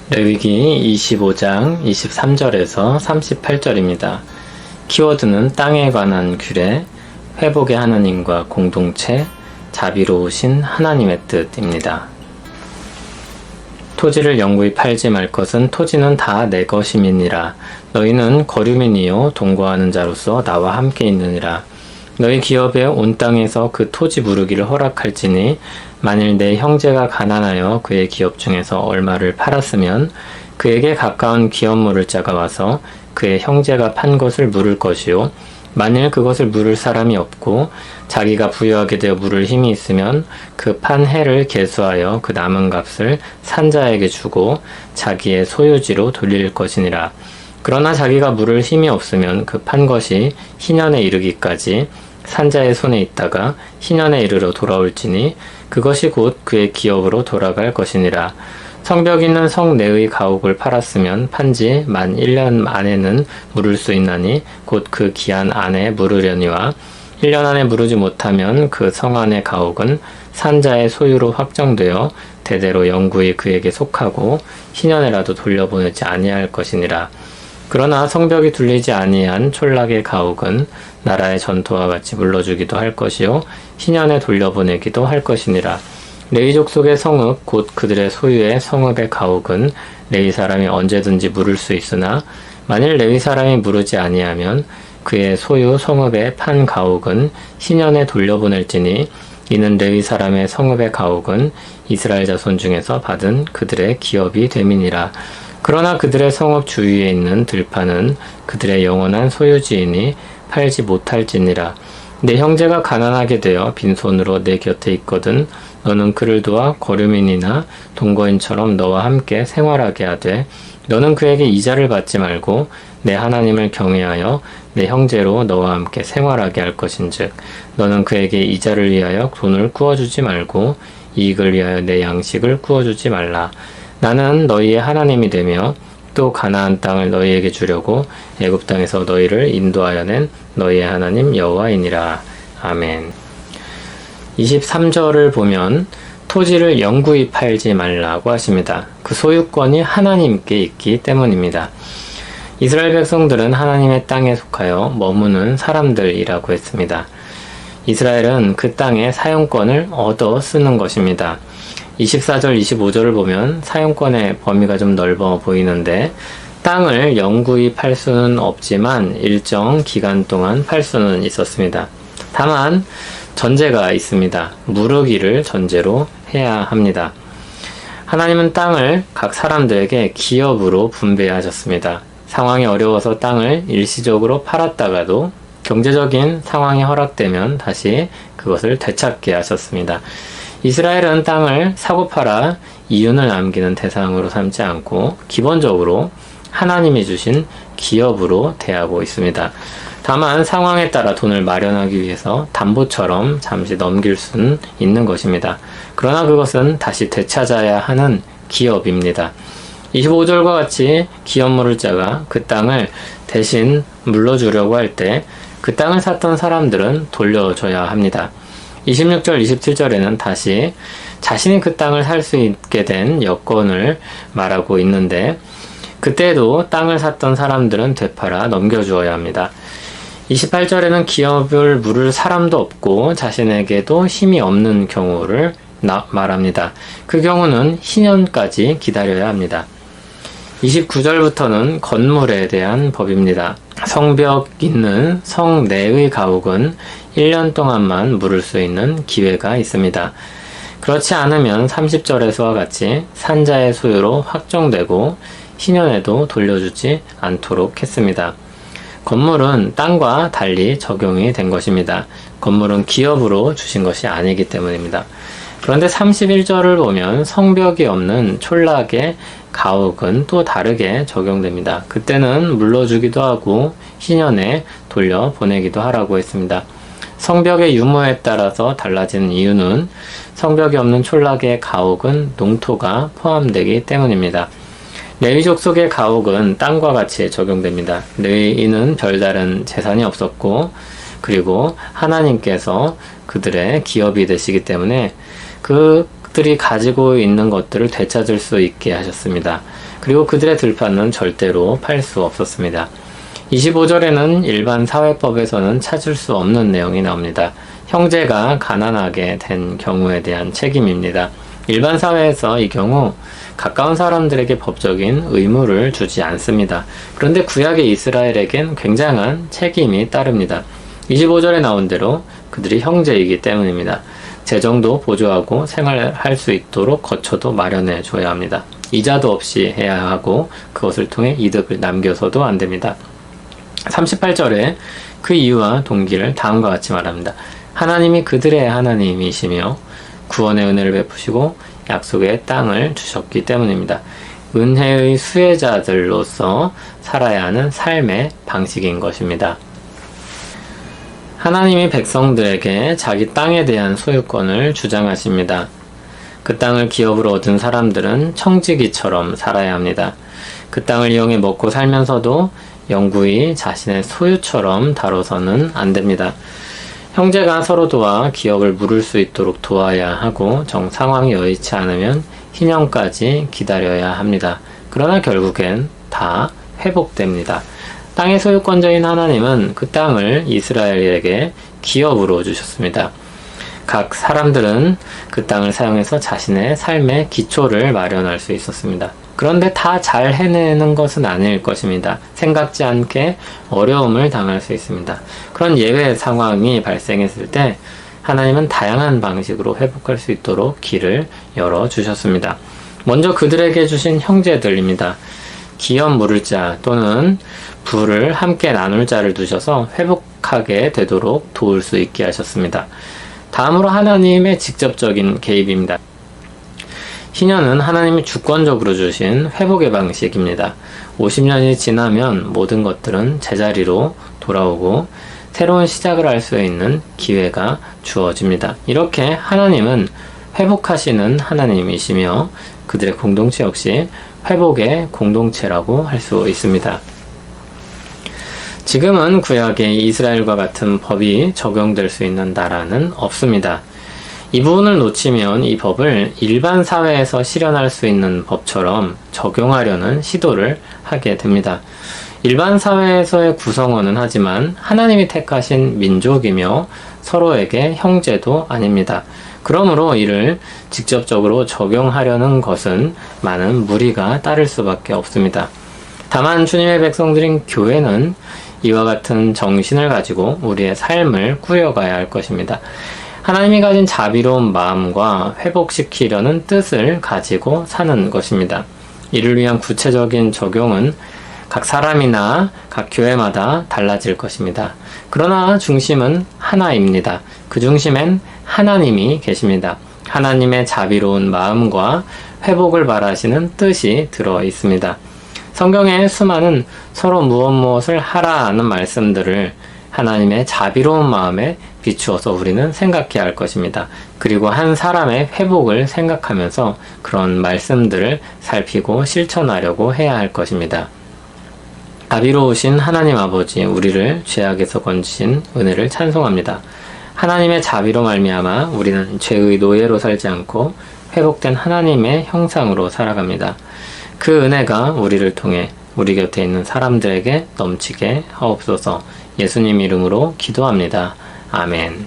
레위기 25장 23절에서 38절입니다. 키워드는 땅에 관한 규례, 회복의 하나님과 공동체, 자비로우신 하나님의 뜻입니다. 토지를 영구히 팔지 말 것은 토지는 다 내 것임이니라. 너희는 거류민이요 동거하는 자로서 나와 함께 있느니라. 너희 기업에 온 땅에서 그 토지 무르기를 허락할지니 만일 내 형제가 가난하여 그의 기업 중에서 얼마를 팔았으면 그에게 가까운 기업 물을 자가 와서 그의 형제가 판 것을 물을 것이요 만일 그것을 물을 사람이 없고 자기가 부유하게 되어 물을 힘이 있으면 그 판 해를 계수하여 그 남은 값을 산자에게 주고 자기의 소유지로 돌릴 것이니라. 그러나 자기가 물을 힘이 없으면 그 판 것이 희년에 이르기까지 산자의 손에 있다가 희년에 이르러 돌아올지니 그것이 곧 그의 기업으로 돌아갈 것이니라. 성벽 있는 성 내의 가옥을 팔았으면 판지 만 1년 안에는 물을 수 있나니 곧 그 기한 안에 물으려니와 1년 안에 물으지 못하면 그 성 안의 가옥은 산자의 소유로 확정되어 대대로 영구히 그에게 속하고 희년에라도 돌려보내지 아니할 것이니라. 그러나 성벽이 둘리지 아니한 촌락의 가옥은 나라의 전토와 같이 물러주기도 할 것이요 희년에 돌려보내기도 할 것이니라. 레위 족속의 성읍 곧 그들의 소유의 성읍의 가옥은 레위 사람이 언제든지 물을 수 있으나 만일 레위 사람이 물으지 아니하면 그의 소유 성읍의 판 가옥은 희년에 돌려보낼지니 이는 레위 사람의 성읍의 가옥은 이스라엘 자손 중에서 받은 그들의 기업이 됨이니라. 그러나 그들의 성읍 주위에 있는 들판은 그들의 영원한 소유지이니 팔지 못할지니라. 내 형제가 가난하게 되어 빈손으로 내 곁에 있거든 너는 그를 도와 거류민이나 동거인처럼 너와 함께 생활하게 하되 너는 그에게 이자를 받지 말고 내 하나님을 경외하여 내 형제로 너와 함께 생활하게 할 것인즉 너는 그에게 이자를 위하여 돈을 구워주지 말고 이익을 위하여 내 양식을 구워주지 말라. 나는 너희의 하나님이 되며 또 가나안 땅을 너희에게 주려고 애굽 땅에서 너희를 인도하여 낸 너희의 하나님 여호와이니라. 아멘. 23절을 보면 토지를 영구히 팔지 말라고 하십니다. 그 소유권이 하나님께 있기 때문입니다. 이스라엘 백성들은 하나님의 땅에 속하여 머무는 사람들이라고 했습니다. 이스라엘은 그 땅의 사용권을 얻어 쓰는 것입니다. 24절, 25절을 보면 사용권의 범위가 좀 넓어 보이는데 땅을 영구히 팔 수는 없지만 일정 기간 동안 팔 수는 있었습니다. 다만 전제가 있습니다. 무르기를 전제로 해야 합니다. 하나님은 땅을 각 사람들에게 기업으로 분배하셨습니다. 상황이 어려워서 땅을 일시적으로 팔았다가도 경제적인 상황이 허락되면 다시 그것을 되찾게 하셨습니다. 이스라엘은 땅을 사고 팔아 이윤을 남기는 대상으로 삼지 않고 기본적으로 하나님이 주신 기업으로 대하고 있습니다. 다만 상황에 따라 돈을 마련하기 위해서 담보처럼 잠시 넘길 수는 있는 것입니다. 그러나 그것은 다시 되찾아야 하는 기업입니다. 25절과 같이 기업 물을 자가 그 땅을 대신 물러주려고 할 때 그 땅을 샀던 사람들은 돌려줘야 합니다. 26절, 27절에는 다시 자신이 그 땅을 살 수 있게 된 여건을 말하고 있는데 그때도 땅을 샀던 사람들은 되팔아 넘겨주어야 합니다. 28절에는 기업을 물을 사람도 없고 자신에게도 힘이 없는 경우를 말합니다. 그 경우는 희년까지 기다려야 합니다. 29절부터는 건물에 대한 법입니다. 성벽 있는 성 내의 가옥은 1년 동안만 물을 수 있는 기회가 있습니다. 그렇지 않으면 30절에서와 같이 산자의 소유로 확정되고 희년에도 돌려주지 않도록 했습니다. 건물은 땅과 달리 적용이 된 것입니다. 건물은 기업으로 주신 것이 아니기 때문입니다. 그런데 31절을 보면 성벽이 없는 촌락의 가옥은 또 다르게 적용됩니다. 그때는 물러주기도 하고 희년에 돌려보내기도 하라고 했습니다. 성벽의 유무에 따라서 달라지는 이유는 성벽이 없는 촌락의 가옥은 농토가 포함되기 때문입니다. 레위 족속의 가옥은 땅과 같이 적용됩니다. 레위인은 별다른 재산이 없었고 그리고 하나님께서 그들의 기업이 되시기 때문에 그 그들이 가지고 있는 것들을 되찾을 수 있게 하셨습니다. 그리고 그들의 들판은 절대로 팔 수 없었습니다. 25절에는 일반 사회법에서는 찾을 수 없는 내용이 나옵니다. 형제가 가난하게 된 경우에 대한 책임입니다. 일반 사회에서 이 경우 가까운 사람들에게 법적인 의무를 주지 않습니다. 그런데 구약의 이스라엘에겐 굉장한 책임이 따릅니다. 25절에 나온 대로 그들이 형제이기 때문입니다. 재정도 보조하고 생활할 수 있도록 거처도 마련해 줘야 합니다. 이자도 없이 해야 하고 그것을 통해 이득을 남겨서도 안 됩니다. 38절에 그 이유와 동기를 다음과 같이 말합니다. 하나님이 그들의 하나님이시며 구원의 은혜를 베푸시고 약속의 땅을 주셨기 때문입니다. 은혜의 수혜자들로서 살아야 하는 삶의 방식인 것입니다. 하나님이 백성들에게 자기 땅에 대한 소유권을 주장하십니다. 그 땅을 기업으로 얻은 사람들은 청지기처럼 살아야 합니다. 그 땅을 이용해 먹고 살면서도 영구히 자신의 소유처럼 다뤄서는 안 됩니다. 형제가 서로 도와 기업을 물을 수 있도록 도와야 하고 상황이 여의치 않으면 희년까지 기다려야 합니다. 그러나 결국엔 다 회복됩니다. 땅의 소유권자인 하나님은 그 땅을 이스라엘에게 기업으로 주셨습니다. 각 사람들은 그 땅을 사용해서 자신의 삶의 기초를 마련할 수 있었습니다. 그런데 다 잘 해내는 것은 아닐 것입니다. 생각지 않게 어려움을 당할 수 있습니다. 그런 예외 상황이 발생했을 때 하나님은 다양한 방식으로 회복할 수 있도록 길을 열어주셨습니다. 먼저 그들에게 주신 형제들입니다. 기업 물을 자 또는 부를 함께 나눌 자를 두셔서 회복하게 되도록 도울 수 있게 하셨습니다. 다음으로 하나님의 직접적인 개입입니다. 희년은 하나님이 주권적으로 주신 회복의 방식입니다. 50년이 지나면 모든 것들은 제자리로 돌아오고 새로운 시작을 할 수 있는 기회가 주어집니다. 이렇게 하나님은 회복하시는 하나님이시며 그들의 공동체 역시 회복의 공동체라고 할 수 있습니다. 지금은 구약에 이스라엘과 같은 법이 적용될 수 있는 나라는 없습니다. 이 부분을 놓치면 이 법을 일반 사회에서 실현할 수 있는 법처럼 적용하려는 시도를 하게 됩니다. 일반 사회에서의 구성원은 하지만 하나님이 택하신 민족이며 서로에게 형제도 아닙니다. 그러므로 이를 직접적으로 적용하려는 것은 많은 무리가 따를 수밖에 없습니다. 다만 주님의 백성들인 교회는 이와 같은 정신을 가지고 우리의 삶을 꾸려가야 할 것입니다. 하나님이 가진 자비로운 마음과 회복시키려는 뜻을 가지고 사는 것입니다. 이를 위한 구체적인 적용은 각 사람이나 각 교회마다 달라질 것입니다. 그러나 중심은 하나입니다. 그 중심엔 하나님이 계십니다. 하나님의 자비로운 마음과 회복을 바라시는 뜻이 들어 있습니다. 성경에 수많은 서로 무엇을 하라는 말씀들을 하나님의 자비로운 마음에 비추어서 우리는 생각해야 할 것입니다. 그리고 한 사람의 회복을 생각하면서 그런 말씀들을 살피고 실천하려고 해야 할 것입니다. 자비로우신 하나님 아버지, 우리를 죄악에서 건지신 은혜를 찬송합니다. 하나님의 자비로 말미암아 우리는 죄의 노예로 살지 않고 회복된 하나님의 형상으로 살아갑니다. 그 은혜가 우리를 통해 우리 곁에 있는 사람들에게 넘치게 하옵소서. 예수님 이름으로 기도합니다. 아멘.